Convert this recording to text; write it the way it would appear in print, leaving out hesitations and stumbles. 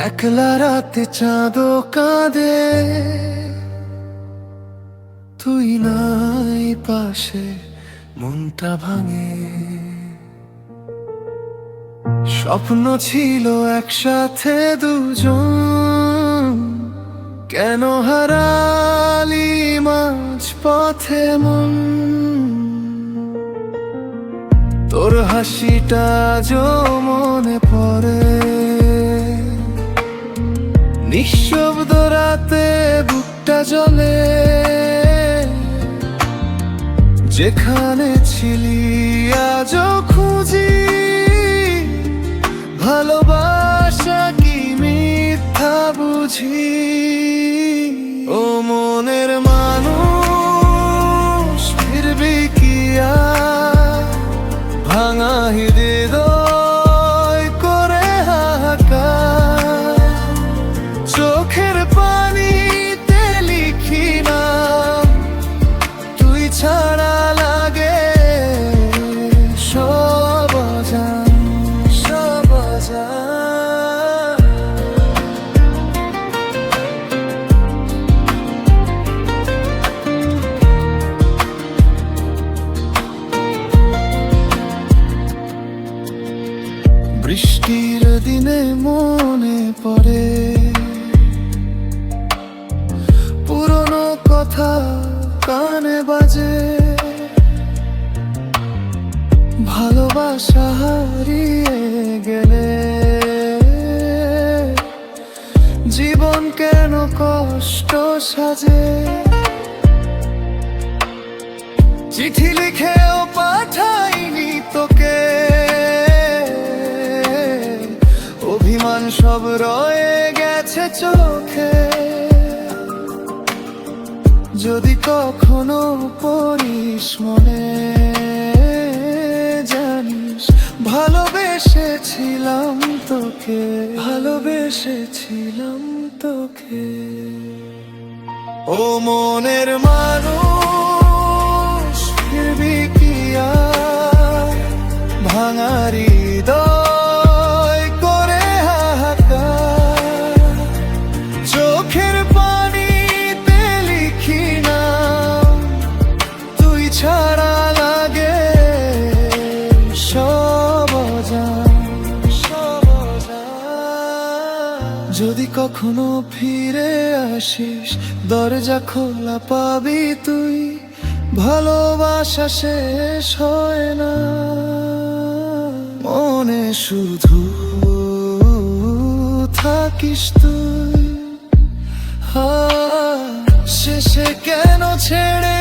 একলা রাতে চাঁদো কাঁদে, তুই নাই পাশে মনটা ভাঙে। স্বপ্ন ছিল একসাথে দুজন, কেন হারালি মাঝ পথে মন? তোর হাসিটা আজও মনে পড়ে, নিঃশব্দ রাতে বুকটা জ্বলে। যেখানে ছিলি আজও খুঁজি, ভালোবাসা কি মিথ্যা বুঝি? ও মনের মানুষ, ফিরবি কি আর? ভাঙা হৃদয় করে হাহাকার, চোখের পানিতে লিখি নাম, তুই ছাড়া লাগে সব অজান, সব অজান। বৃষ্টির দিনে মনে পড়ে পুরনো কথা, কানে বাজে। ভালোবাসা হারিয়ে গেলে জীবন কেন কষ্ট সাজে? চিঠি লিখেও পাঠাইনি তোকে, অভিমান সব রয়ে গেছে চোখে। যদি কখনো পড়িস মনে, জানিস ভালোবেসেছিলাম তোকে, ভালোবেসেছিলাম তোকে। ও মনের মানুষ, ফিরবি কি আর? ভাঙা হৃদয় করে হাহাকার, চোখের পানিতে লিখি নাম, তুই ছাড়া লাগে সব অজান, সব অজান। যদি কখনো ফিরে আসিস, দরজা খোলা পাবি তুই। ভালোবাসা শেষ হয় না, মনে শুধু থাকিস তুই। শেষে কেন ছেড়ে